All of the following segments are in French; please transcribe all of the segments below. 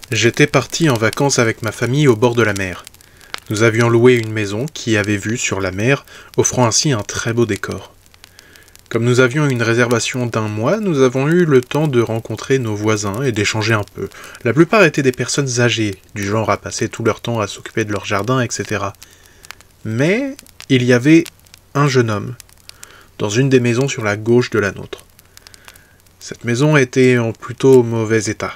J'étais parti en vacances avec ma famille au bord de la mer. Nous avions loué une maison qui avait vue sur la mer, offrant ainsi un très beau décor. Comme nous avions une réservation d'1 mois, nous avons eu le temps de rencontrer nos voisins et d'échanger un peu. La plupart étaient des personnes âgées, du genre à passer tout leur temps à s'occuper de leur jardin, etc. Mais il y avait un jeune homme, dans une des maisons sur la gauche de la nôtre. Cette maison était en plutôt mauvais état.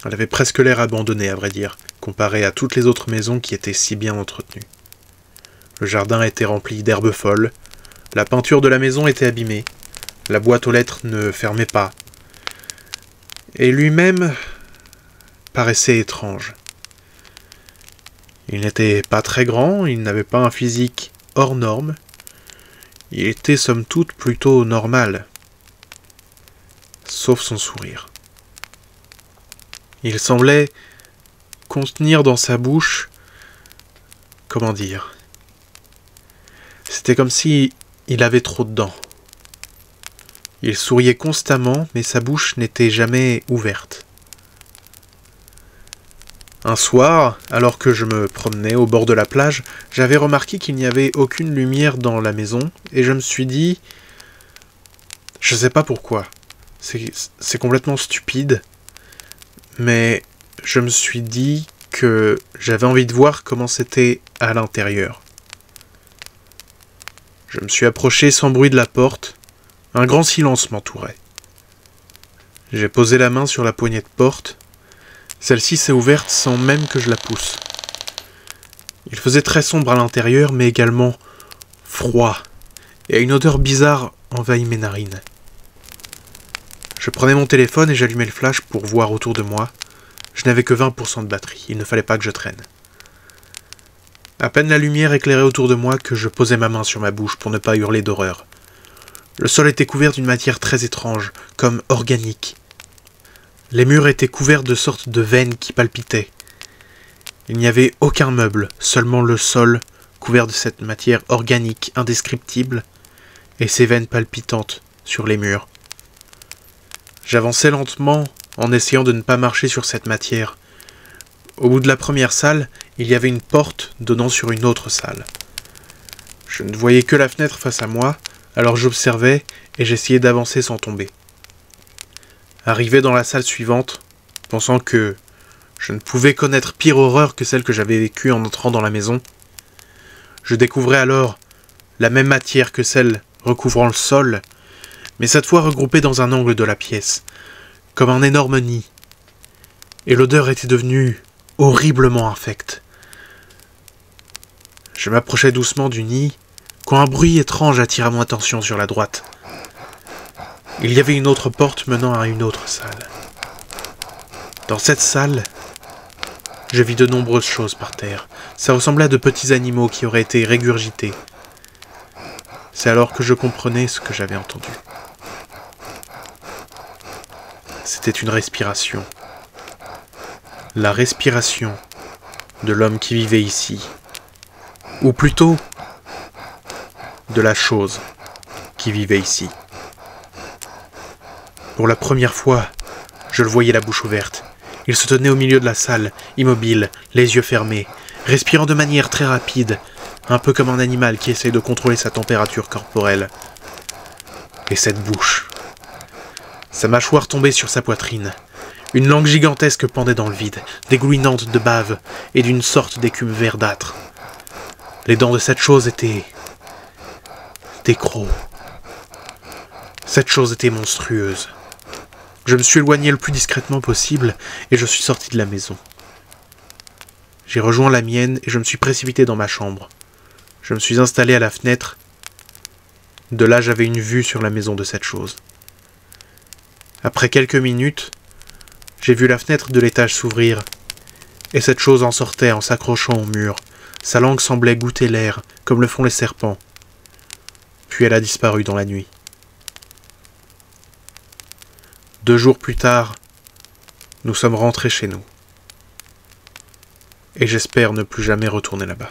Elle avait presque l'air abandonnée, à vrai dire, comparée à toutes les autres maisons qui étaient si bien entretenues. Le jardin était rempli d'herbes folles, la peinture de la maison était abîmée, la boîte aux lettres ne fermait pas, et lui-même paraissait étrange. Il n'était pas très grand, il n'avait pas un physique hors norme, il était somme toute plutôt normal, sauf son sourire. Il semblait contenir dans sa bouche... Comment dire ? C'était comme si il avait trop de dents. Il souriait constamment, mais sa bouche n'était jamais ouverte. Un soir, alors que je me promenais au bord de la plage, j'avais remarqué qu'il n'y avait aucune lumière dans la maison, et je me suis dit... Je sais pas pourquoi. C'est complètement stupide. Mais je me suis dit que j'avais envie de voir comment c'était à l'intérieur. Je me suis approché sans bruit de la porte. Un grand silence m'entourait. J'ai posé la main sur la poignée de porte. Celle-ci s'est ouverte sans même que je la pousse. Il faisait très sombre à l'intérieur, mais également froid, et une odeur bizarre envahit mes narines. Je prenais mon téléphone et j'allumais le flash pour voir autour de moi. Je n'avais que 20% de batterie, il ne fallait pas que je traîne. À peine la lumière éclairait autour de moi que je posais ma main sur ma bouche pour ne pas hurler d'horreur. Le sol était couvert d'une matière très étrange, comme organique. Les murs étaient couverts de sortes de veines qui palpitaient. Il n'y avait aucun meuble, seulement le sol, couvert de cette matière organique indescriptible, et ces veines palpitantes sur les murs. J'avançais lentement, en essayant de ne pas marcher sur cette matière. Au bout de la première salle, il y avait une porte donnant sur une autre salle. Je ne voyais que la fenêtre face à moi, alors j'observais et j'essayais d'avancer sans tomber. Arrivé dans la salle suivante, pensant que je ne pouvais connaître pire horreur que celle que j'avais vécue en entrant dans la maison, je découvrais alors la même matière que celle recouvrant le sol, mais cette fois regroupée dans un angle de la pièce, comme un énorme nid. Et l'odeur était devenue horriblement infecte. Je m'approchais doucement du nid, quand un bruit étrange attira mon attention sur la droite. Il y avait une autre porte menant à une autre salle. Dans cette salle, je vis de nombreuses choses par terre. Ça ressemblait à de petits animaux qui auraient été régurgités. C'est alors que je comprenais ce que j'avais entendu. C'était une respiration. La respiration de l'homme qui vivait ici. Ou plutôt, de la chose qui vivait ici. Pour la première fois, je le voyais la bouche ouverte. Il se tenait au milieu de la salle, immobile, les yeux fermés, respirant de manière très rapide, un peu comme un animal qui essaie de contrôler sa température corporelle. Et cette bouche... Sa mâchoire tombait sur sa poitrine. Une langue gigantesque pendait dans le vide, dégoulinante de bave et d'une sorte d'écume verdâtre. Les dents de cette chose étaient... des crocs. Cette chose était monstrueuse. Je me suis éloigné le plus discrètement possible et je suis sorti de la maison. J'ai rejoint la mienne et je me suis précipité dans ma chambre. Je me suis installé à la fenêtre. De là, j'avais une vue sur la maison de cette chose. Après quelques minutes, j'ai vu la fenêtre de l'étage s'ouvrir, et cette chose en sortait en s'accrochant au mur. Sa langue semblait goûter l'air, comme le font les serpents. Puis elle a disparu dans la nuit. 2 jours plus tard, nous sommes rentrés chez nous. Et j'espère ne plus jamais retourner là-bas.